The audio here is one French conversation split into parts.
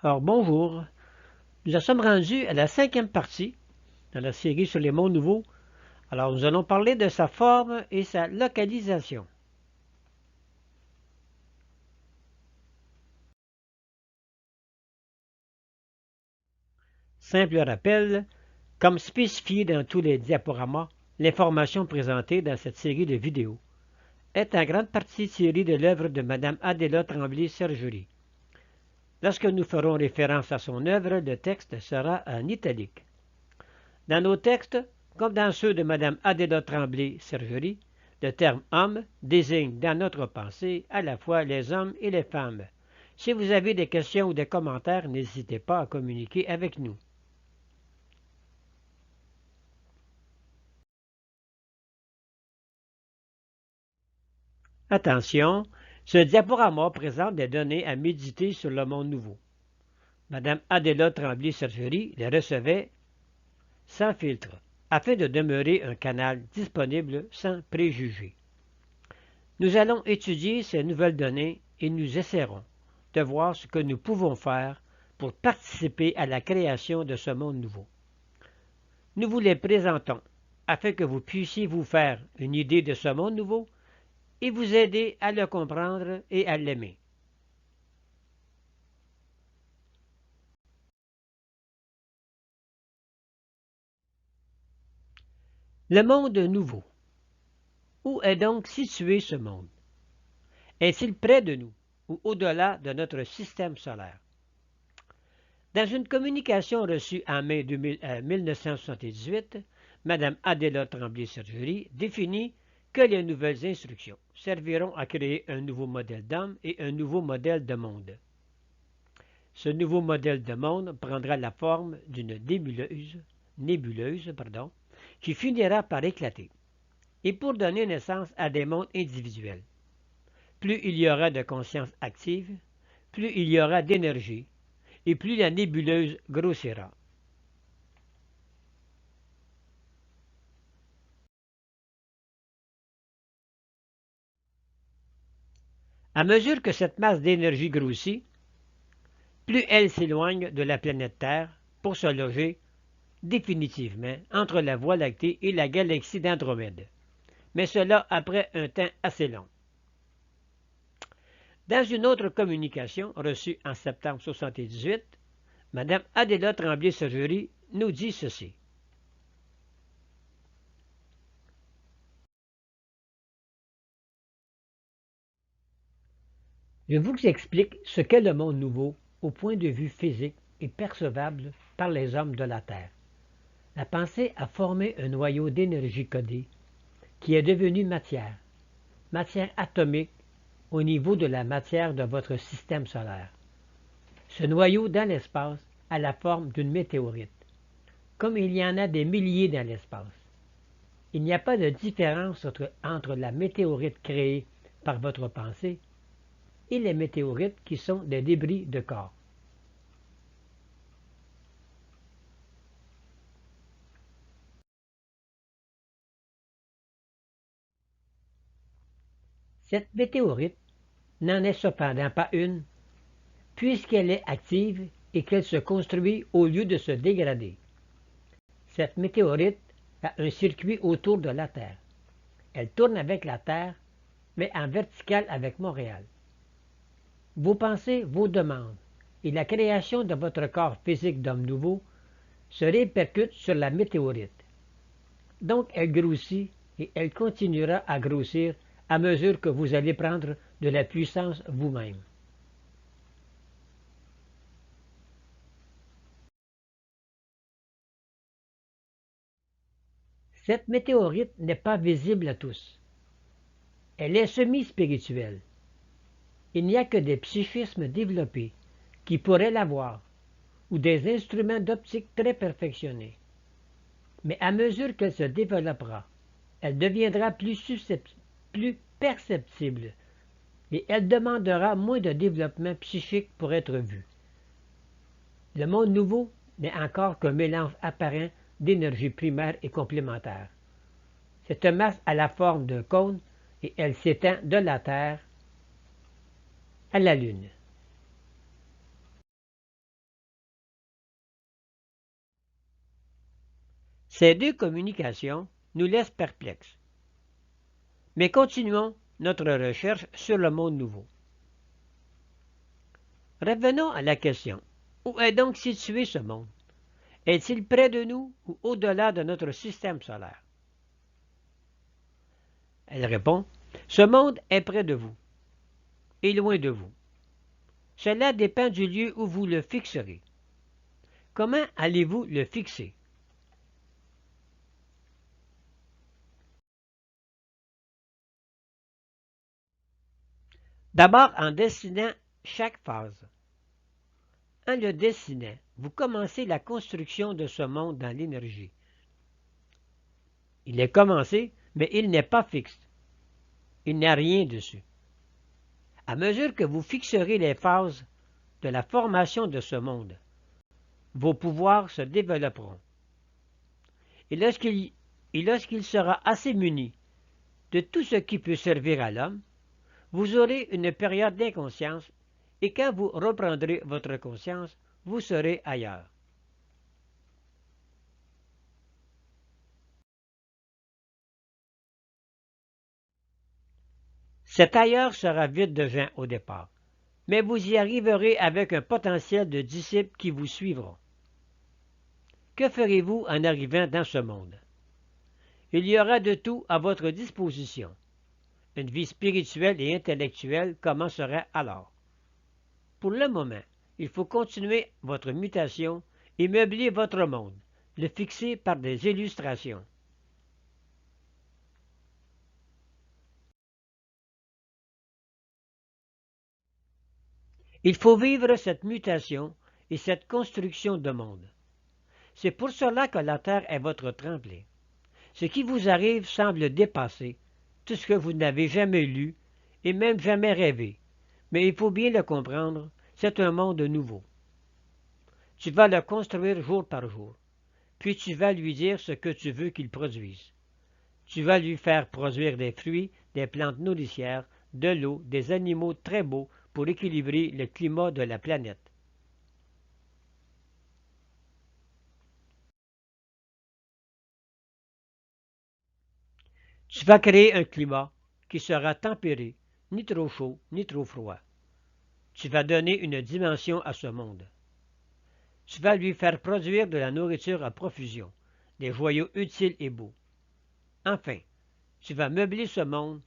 Alors bonjour, nous en sommes rendus à la 5e partie dans la série sur les mondes nouveaux. Alors nous allons parler de sa forme et sa localisation. Simple rappel, comme spécifié dans tous les diaporamas, l'information présentée dans cette série de vidéos est en grande partie tirée de l'œuvre de Mme Adéla Tremblay-Sergerie. Lorsque nous ferons référence à son œuvre, le texte sera en italique. Dans nos textes, comme dans ceux de Mme Adéla Tremblay-Sergerie, le terme « homme » désigne dans notre pensée à la fois les hommes et les femmes. Si vous avez des questions ou des commentaires, n'hésitez pas à communiquer avec nous. Attention, ce diaporama présente des données à méditer sur le monde nouveau. Mme Adéla Tremblay-Sergerie les recevait sans filtre, afin de demeurer un canal disponible sans préjugés. Nous allons étudier ces nouvelles données et nous essaierons de voir ce que nous pouvons faire pour participer à la création de ce monde nouveau. Nous vous les présentons afin que vous puissiez vous faire une idée de ce monde nouveau et vous aider à le comprendre et à l'aimer. Le monde nouveau. Où est donc situé ce monde? Est-il près de nous ou au-delà de notre système solaire? Dans une communication reçue en mai 1978, Mme Adéla Tremblay-Sergerie définit que les nouvelles instructions serviront à créer un nouveau modèle d'homme et un nouveau modèle de monde. Ce nouveau modèle de monde prendra la forme d'une nébuleuse qui finira par éclater, et pour donner naissance à des mondes individuels. Plus il y aura de conscience active, plus il y aura d'énergie, et plus la nébuleuse grossira. À mesure que cette masse d'énergie grossit, plus elle s'éloigne de la planète Terre pour se loger définitivement entre la Voie lactée et la galaxie d'Andromède, mais cela après un temps assez long. Dans une autre communication reçue en septembre 1978, Mme Adéla Tremblay-Sergerie nous dit ceci. Je vous explique ce qu'est le monde nouveau au point de vue physique et percevable par les hommes de la Terre. La pensée a formé un noyau d'énergie codée qui est devenu matière atomique au niveau de la matière de votre système solaire. Ce noyau dans l'espace a la forme d'une météorite, comme il y en a des milliers dans l'espace. Il n'y a pas de différence entre la météorite créée par votre pensée et les météorites qui sont des débris de corps. Cette météorite n'en est cependant pas une, puisqu'elle est active et qu'elle se construit au lieu de se dégrader. Cette météorite a un circuit autour de la Terre. Elle tourne avec la Terre, mais en verticale avec Montréal. Vos pensées, vos demandes et la création de votre corps physique d'homme nouveau se répercutent sur la météorite. Donc elle grossit et elle continuera à grossir à mesure que vous allez prendre de la puissance vous-même. Cette météorite n'est pas visible à tous. Elle est semi-spirituelle. Il n'y a que des psychismes développés qui pourraient la voir, ou des instruments d'optique très perfectionnés. Mais à mesure qu'elle se développera, elle deviendra plus perceptible et elle demandera moins de développement psychique pour être vue. Le monde nouveau n'est encore qu'un mélange apparent d'énergie primaire et complémentaire. Cette masse a la forme d'un cône et elle s'étend de la Terre à la Lune. Ces deux communications nous laissent perplexes. Mais continuons notre recherche sur le monde nouveau. Revenons à la question. Où est donc situé ce monde? Est-il près de nous ou au-delà de notre système solaire? Elle répond, ce monde est près de vous et loin de vous. Cela dépend du lieu où vous le fixerez. Comment allez-vous le fixer? D'abord en dessinant chaque phase. En le dessinant, vous commencez la construction de ce monde dans l'énergie. Il est commencé, mais il n'est pas fixe. Il n'y a rien dessus. À mesure que vous fixerez les phases de la formation de ce monde, vos pouvoirs se développeront. Et lorsqu'il sera assez muni de tout ce qui peut servir à l'homme, vous aurez une période d'inconscience et quand vous reprendrez votre conscience, vous serez ailleurs. Cet ailleurs sera vide de gens au départ, mais vous y arriverez avec un potentiel de disciples qui vous suivront. Que ferez-vous en arrivant dans ce monde? Il y aura de tout à votre disposition. Une vie spirituelle et intellectuelle commencera alors. Pour le moment, il faut continuer votre mutation et meubler votre monde, le fixer par des illustrations. Il faut vivre cette mutation et cette construction de monde. C'est pour cela que la Terre est votre tremplin. Ce qui vous arrive semble dépasser tout ce que vous n'avez jamais lu et même jamais rêvé. Mais il faut bien le comprendre, c'est un monde nouveau. Tu vas le construire jour par jour, puis tu vas lui dire ce que tu veux qu'il produise. Tu vas lui faire produire des fruits, des plantes nourricières, de l'eau, des animaux très beaux pour équilibrer le climat de la planète. Tu vas créer un climat qui sera tempéré, ni trop chaud, ni trop froid. Tu vas donner une dimension à ce monde. Tu vas lui faire produire de la nourriture à profusion, des joyaux utiles et beaux. Enfin, tu vas meubler ce monde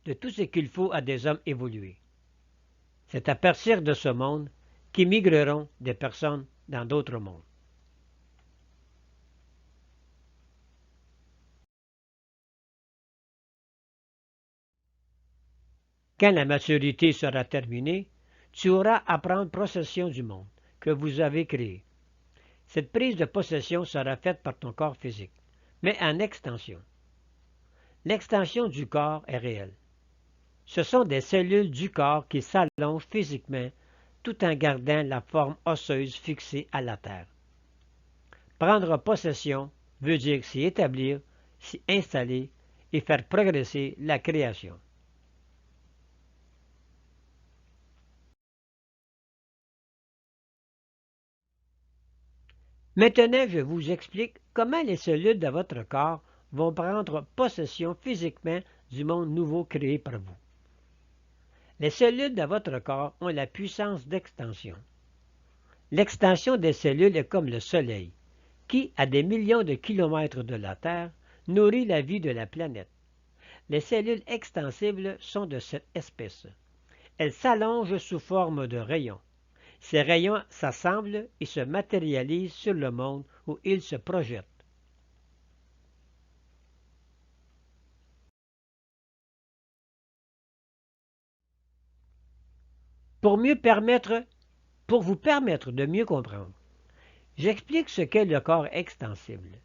de tout ce qu'il faut à des hommes évolués. C'est à partir de ce monde qu'émigreront des personnes dans d'autres mondes. Quand la maturité sera terminée, tu auras à prendre possession du monde que vous avez créé. Cette prise de possession sera faite par ton corps physique, mais en extension. L'extension du corps est réelle. Ce sont des cellules du corps qui s'allongent physiquement tout en gardant la forme osseuse fixée à la terre. Prendre possession veut dire s'y établir, s'y installer et faire progresser la création. Maintenant, je vous explique comment les cellules de votre corps vont prendre possession physiquement du monde nouveau créé par vous. Les cellules de votre corps ont la puissance d'extension. L'extension des cellules est comme le Soleil, qui, à des millions de kilomètres de la Terre, nourrit la vie de la planète. Les cellules extensibles sont de cette espèce. Elles s'allongent sous forme de rayons. Ces rayons s'assemblent et se matérialisent sur le monde où ils se projettent. Pour pour vous permettre de mieux comprendre, j'explique ce qu'est le corps extensible.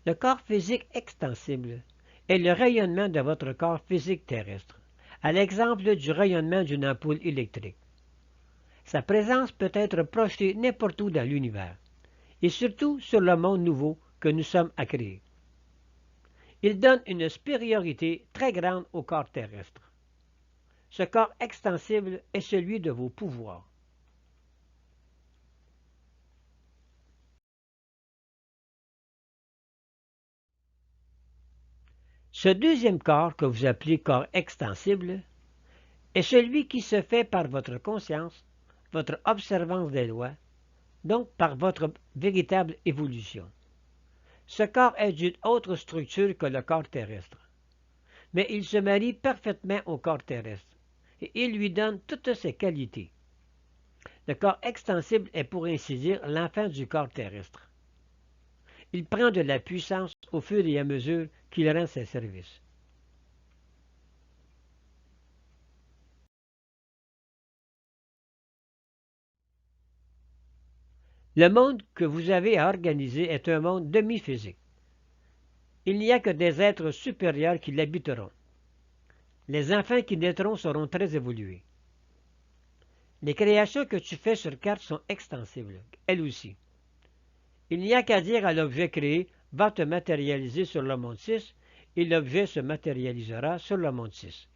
Le corps physique extensible est le rayonnement de votre corps physique terrestre, à l'exemple du rayonnement d'une ampoule électrique. Sa présence peut être projetée n'importe où dans l'univers, et surtout sur le monde nouveau que nous sommes à créer. Il donne une supériorité très grande au corps terrestre. Ce corps extensible est celui de vos pouvoirs. Ce deuxième corps, que vous appelez corps extensible, est celui qui se fait par votre conscience, votre observance des lois, donc par votre véritable évolution. Ce corps est d'une autre structure que le corps terrestre, mais il se marie parfaitement au corps terrestre, et il lui donne toutes ses qualités. Le corps extensible est pour ainsi dire l'enfant du corps terrestre. Il prend de la puissance au fur et à mesure qu'il rend ses services. Le monde que vous avez à organiser est un monde demi-physique. Il n'y a que des êtres supérieurs qui l'habiteront. Les enfants qui naîtront seront très évolués. Les créations que tu fais sur carte sont extensibles, elles aussi. Il n'y a qu'à dire à l'objet créé, va te matérialiser sur le monde 6, et l'objet se matérialisera sur le monde 6.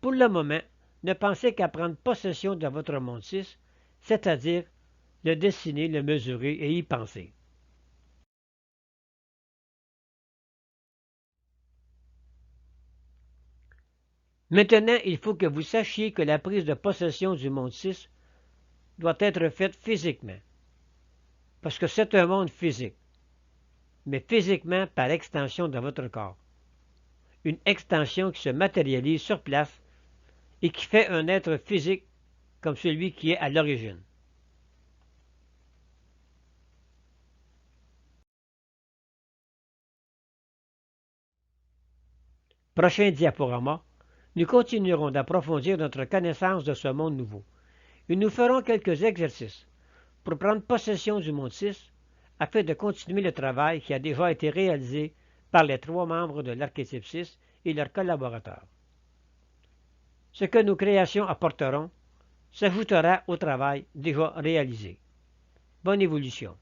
Pour le moment, ne pensez qu'à prendre possession de votre monde 6, c'est-à-dire le dessiner, le mesurer et y penser. Maintenant, il faut que vous sachiez que la prise de possession du monde 6 doit être faite physiquement, parce que c'est un monde physique, mais physiquement par extension de votre corps. Une extension qui se matérialise sur place et qui fait un être physique comme celui qui est à l'origine. Prochain diaporama, nous continuerons d'approfondir notre connaissance de ce monde nouveau et nous ferons quelques exercices pour prendre possession du monde 6 afin de continuer le travail qui a déjà été réalisé par les 3 membres de l'archétype 6 et leurs collaborateurs. Ce que nos créations apporteront s'ajoutera au travail déjà réalisé. Bonne évolution.